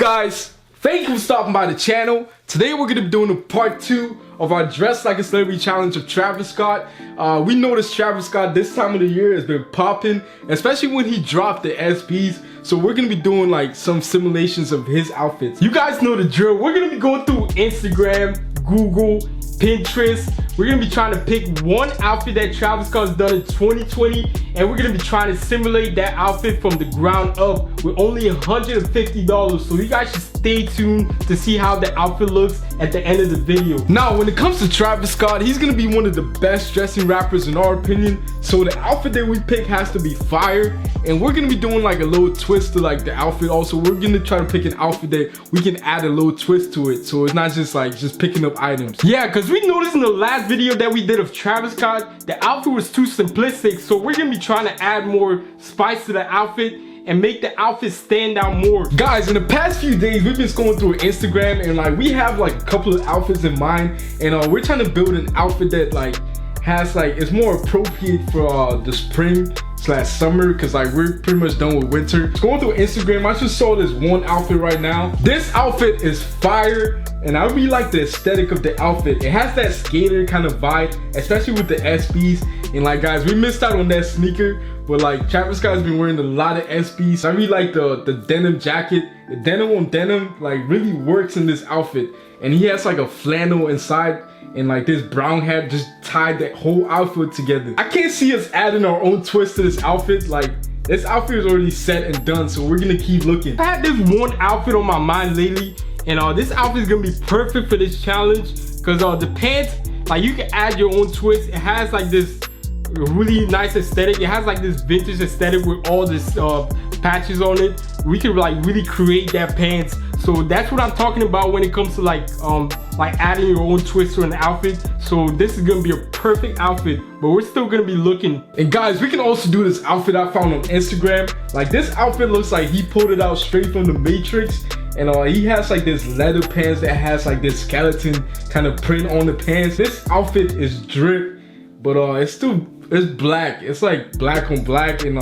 guys? Thank you for stopping by the channel. Today we're going to be doing a part 2 of our Dress Like a Celebrity challenge of Travis Scott. We noticed Travis Scott this time of the year has been popping, especially when he dropped the SBs. So we're going to be doing like some simulations of his outfits. You guys know the drill. We're going to be going through Instagram, Google, Pinterest. We're gonna be trying to pick one outfit that Travis Scott has done in 2020, and we're gonna be trying to simulate that outfit from the ground up with only $150. So you guys should stay tuned to see how the outfit looks at the end of the video. Now, when it comes to Travis Scott, he's gonna be one of the best dressing rappers in our opinion. So the outfit that we pick has to be fire, and we're gonna be doing like a little twist to like the outfit. Also, we're gonna try to pick an outfit that we can add a little twist to it, so it's not just like picking up items. Yeah, because we noticed in the last video that we did of Travis Scott, the outfit was too simplistic, so we're gonna be trying to add more spice to the outfit and make the outfit stand out more. Guys, in the past few days, we've been scrolling through Instagram, and like we have like a couple of outfits in mind, and we're trying to build an outfit that like has like it's more appropriate for the spring / summer, because like we're pretty much done with winter. Going through Instagram, I just saw this one outfit right now. This outfit is fire, and I really like the aesthetic of the outfit. It has that skater kind of vibe, especially with the SBs. And like guys, we missed out on that sneaker, but like Travis Scott has been wearing a lot of SBs. I really like the denim jacket. The denim on denim like really works in this outfit, and he has like a flannel inside, and like this brown hat just tied that whole outfit together. I can't see us adding our own twist to this outfit. Like this outfit is already set and done, so we're gonna keep looking. I had this one outfit on my mind lately, and this outfit is gonna be perfect for this challenge, because the pants, like you can add your own twist. It has like this really nice aesthetic. It has like this vintage aesthetic with all this patches on it. We can like really create that pants. So that's what I'm talking about when it comes to like adding your own twist to an outfit. So this is gonna be a perfect outfit, but we're still gonna be looking. And guys, we can also do this outfit I found on Instagram. Like this outfit looks like he pulled it out straight from the Matrix, and he has like this leather pants that has like this skeleton kind of print on the pants. This outfit is drip, but it's black. It's like black on black, and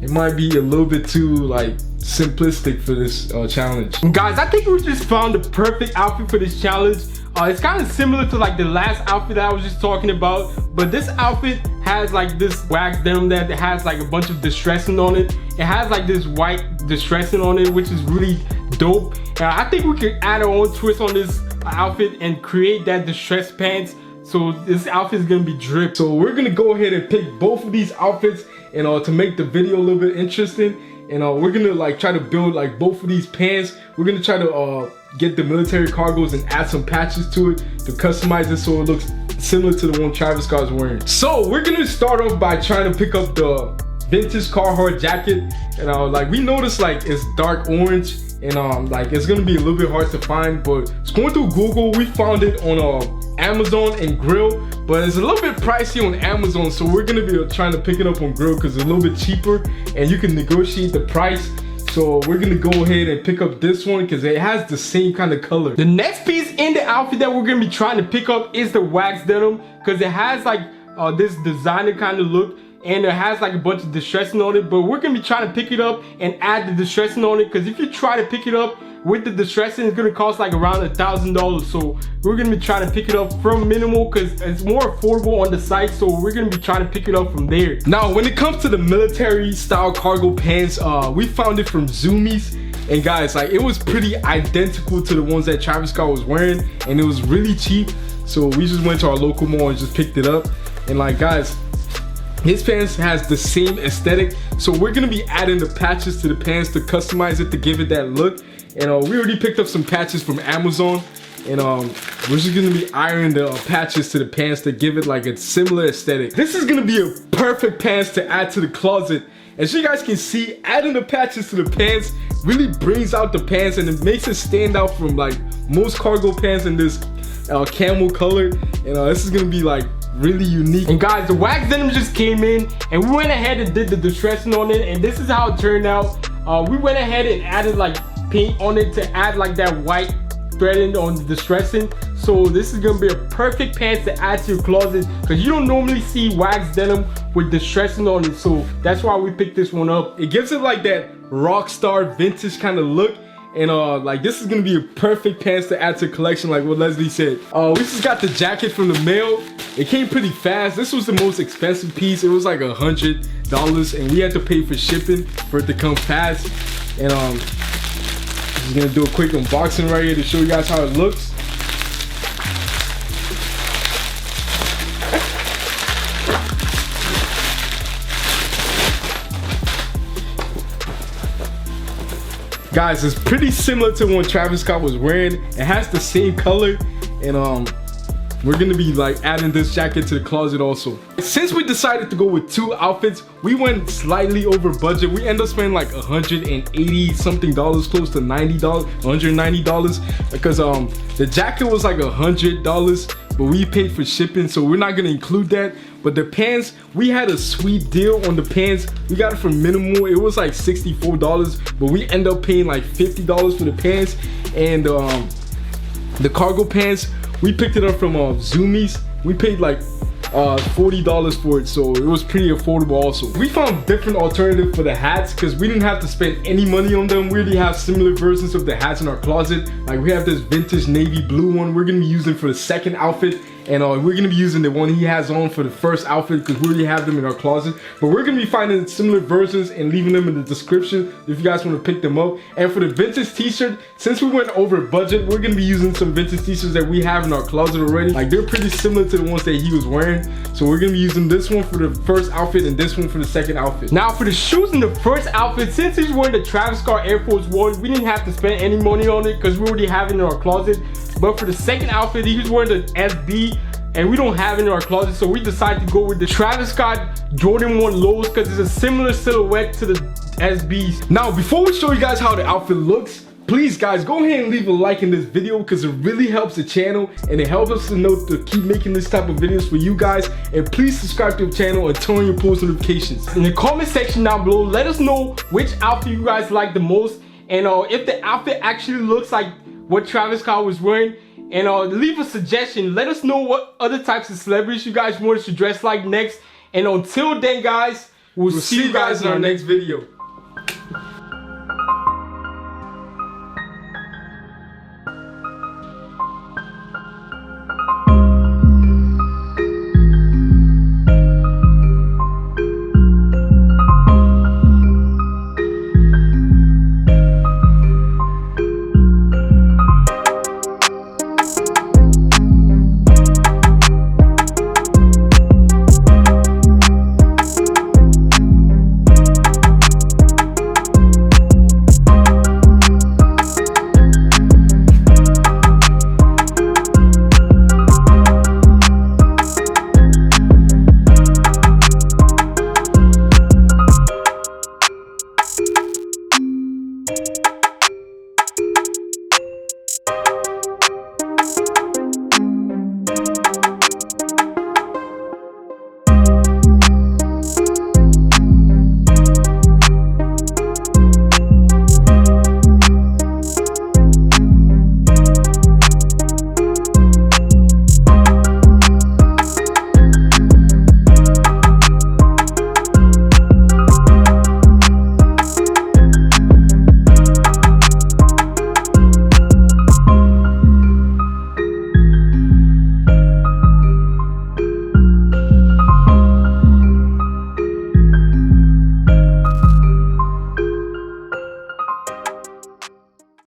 it might be a little bit too like simplistic for this challenge. And guys, I think we just found the perfect outfit for this challenge. It's kind of similar to like the last outfit that I was just talking about, but this outfit has like this wax denim that has like a bunch of distressing on it. It has like this white distressing on it, which is really dope. And I think we could add our own twist on this outfit and create that distressed pants. So this outfit is gonna be drip. So we're gonna go ahead and pick both of these outfits, and to make the video a little bit interesting. And we're gonna like try to build like both of these pants. We're gonna try to get the military cargos and add some patches to it to customize it so it looks similar to the one Travis Scott is wearing. So we're gonna start off by trying to pick up the vintage Carhartt jacket, and like we noticed like it's dark orange, and like it's gonna be a little bit hard to find, but going through Google, we found it on Amazon and Grill, but it's a little bit pricey on Amazon, so we're gonna be trying to pick it up on Grill because it's a little bit cheaper and you can negotiate the price. So we're gonna go ahead and pick up this one because it has the same kind of color. The next piece in the outfit that we're gonna be trying to pick up is the wax denim, because it has like this designer kind of look, and it has like a bunch of distressing on it. But we're gonna be trying to pick it up and add the distressing on it, because if you try to pick it up with the distressing, it's gonna cost like around $1,000. So we're gonna be trying to pick it up from minimal because it's more affordable on the site. So we're gonna be trying to pick it up from there. Now, when it comes to the military style cargo pants, we found it from Zumiez. And guys, like it was pretty identical to the ones that Travis Scott was wearing, and it was really cheap. So we just went to our local mall and just picked it up. And like guys, his pants has the same aesthetic, so we're gonna be adding the patches to the pants to customize it to give it that look. And we already picked up some patches from Amazon, and we're just gonna be ironing the patches to the pants to give it like a similar aesthetic. This is gonna be a perfect pants to add to the closet. As you guys can see, adding the patches to the pants really brings out the pants, and it makes it stand out from like most cargo pants in this camel color. And this is gonna be like really unique. And guys, the wax denim just came in, and we went ahead and did the distressing on it, and this is how it turned out. We went ahead and added like paint on it to add like that white threading on the distressing. So this is gonna be a perfect pants to add to your closet, because you don't normally see wax denim with distressing on it. So that's why we picked this one up. It gives it like that rock star vintage kind of look, And like this is gonna be a perfect pants to add to collection, like what Leslie said. We just got the jacket from the mail. It came pretty fast. This was the most expensive piece. It was like $100, and we had to pay for shipping for it to come fast. And just gonna do a quick unboxing right here to show you guys how it looks. Guys, it's pretty similar to what Travis Scott was wearing. It has the same color, and we're gonna be like adding this jacket to the closet also. Since we decided to go with 2 outfits, we went slightly over budget. We ended up spending like $180 something, close to $90, $190, because the jacket was like $100, but we paid for shipping, so we're not gonna include that. But the pants, we had a sweet deal on the pants. We got it from Minimal. It was like $64, but we ended up paying like $50 for the pants. And the cargo pants, we picked it up from Zumiez. We paid like $40 for it, so it was pretty affordable also. We found different alternatives for the hats because we didn't have to spend any money on them. We already have similar versions of the hats in our closet. Like we have this vintage navy blue one we're gonna be using for the second outfit, and we're gonna be using the one he has on for the first outfit because we already have them in our closet. But we're gonna be finding similar versions and leaving them in the description if you guys want to pick them up. And for the vintage t-shirt, since we went over budget, we're gonna be using some vintage t-shirts that we have in our closet already. Like they're pretty similar to the ones that he was wearing. So we're gonna be using this one for the first outfit and this one for the second outfit. Now for the shoes in the first outfit, since he's wearing the Travis Scott Air Force One, we didn't have to spend any money on it because we already have it in our closet. But for the second outfit, he was wearing the SB, and we don't have it in our closet, so we decided to go with the Travis Scott Jordan 1 lows because it's a similar silhouette to the SBs. Now before we show you guys how the outfit looks, please guys go ahead and leave a like in this video because it really helps the channel and it helps us to know to keep making this type of videos for you guys. And please subscribe to the channel and turn on your post notifications. In the comment section down below, let us know which outfit you guys like the most, and if the outfit actually looks like what Travis Scott was wearing. And leave a suggestion. Let us know what other types of celebrities you guys want us to dress like next. And until then guys, we'll see you guys in our next video.